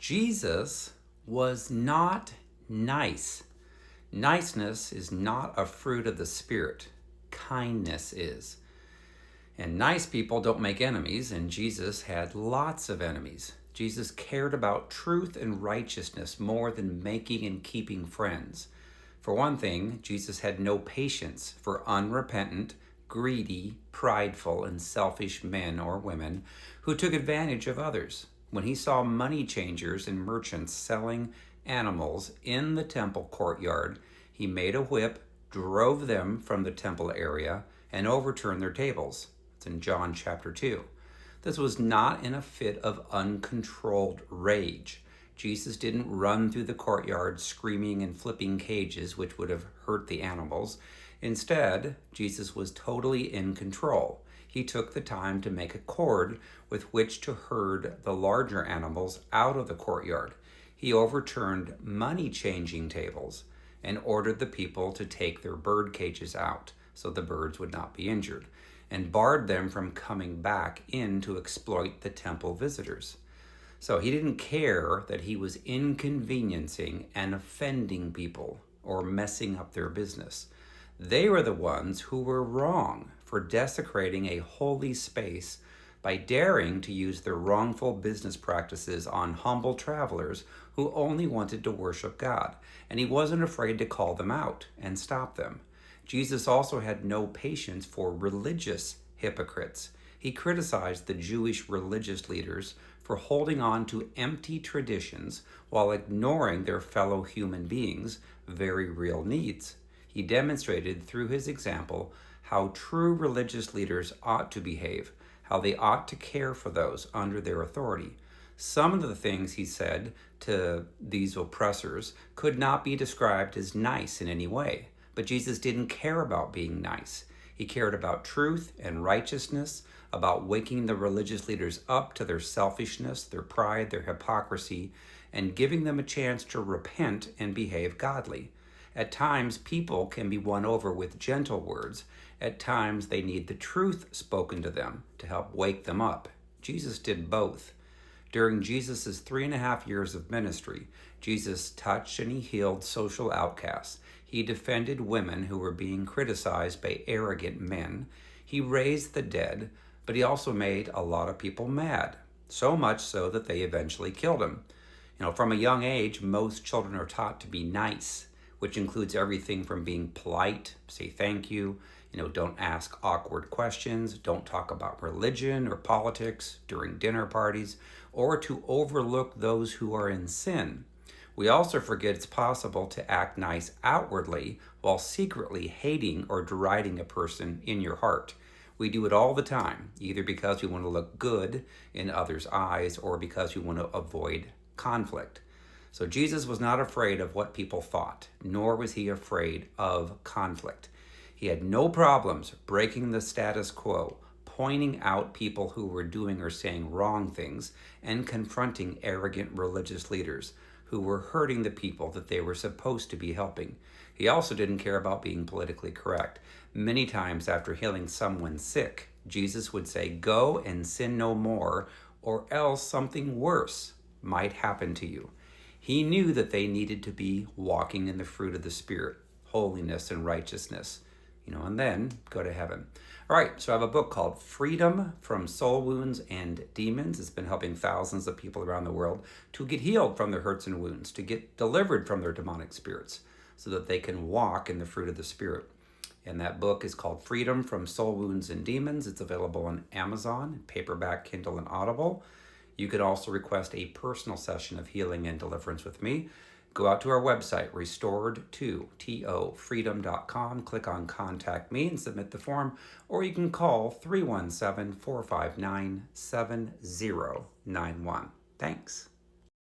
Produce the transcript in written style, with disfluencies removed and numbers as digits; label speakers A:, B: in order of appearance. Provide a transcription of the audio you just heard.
A: Jesus was not nice. Niceness is not a fruit of the Spirit. Kindness is. And nice people don't make enemies, and Jesus had lots of enemies. Jesus cared about truth and righteousness more than making and keeping friends. For one thing, Jesus had no patience for unrepentant, greedy, prideful, and selfish men or women who took advantage of others. When he saw money changers and merchants selling animals in the temple courtyard, he made a whip, drove them from the temple area, and overturned their tables. It's in John chapter 2. This was not in a fit of uncontrolled rage. Jesus didn't run through the courtyard screaming and flipping cages, which would have hurt the animals. Instead, Jesus was totally in control. He took the time to make a cord with which to herd the larger animals out of the courtyard. He overturned money-changing tables and ordered the people to take their bird cages out so the birds would not be injured, and barred them from coming back in to exploit the temple visitors. So he didn't care that he was inconveniencing and offending people or messing up their business. They were the ones who were wrong for desecrating a holy space by daring to use their wrongful business practices on humble travelers who only wanted to worship God, and he wasn't afraid to call them out and stop them. Jesus also had no patience for religious hypocrites. He criticized the Jewish religious leaders for holding on to empty traditions while ignoring their fellow human beings' very real needs. He demonstrated through his example how true religious leaders ought to behave, how they ought to care for those under their authority. Some of the things he said to these oppressors could not be described as nice in any way, but Jesus didn't care about being nice. He cared about truth and righteousness, about waking the religious leaders up to their selfishness, their pride, their hypocrisy, and giving them a chance to repent and behave godly. At times, people can be won over with gentle words. At times, they need the truth spoken to them to help wake them up. Jesus did both. During Jesus' 3.5 years of ministry, Jesus touched and he healed social outcasts. He defended women who were being criticized by arrogant men. He raised the dead, but he also made a lot of people mad, so much so that they eventually killed him. From a young age, most children are taught to be nice, which includes everything from being polite, say thank you, don't ask awkward questions, don't talk about religion or politics during dinner parties, or to overlook those who are in sin. We also forget it's possible to act nice outwardly while secretly hating or deriding a person in your heart. We do it all the time, either because we want to look good in others' eyes or because we want to avoid conflict. So Jesus was not afraid of what people thought, nor was he afraid of conflict. He had no problems breaking the status quo, pointing out people who were doing or saying wrong things, and confronting arrogant religious leaders who were hurting the people that they were supposed to be helping. He also didn't care about being politically correct. Many times after healing someone sick, Jesus would say, "Go and sin no more, or else something worse might happen to you." He knew that they needed to be walking in the fruit of the Spirit, holiness and righteousness, and then go to heaven. All right, so I have a book called Freedom from Soul Wounds and Demons. It's been helping thousands of people around the world to get healed from their hurts and wounds, to get delivered from their demonic spirits, so that they can walk in the fruit of the Spirit. And that book is called Freedom from Soul Wounds and Demons. It's available on Amazon, paperback, Kindle, and Audible. You could also request a personal session of healing and deliverance with me. Go out to our website, restored2tofreedom.com, click on Contact Me and submit the form, or you can call 317-459-7091. Thanks.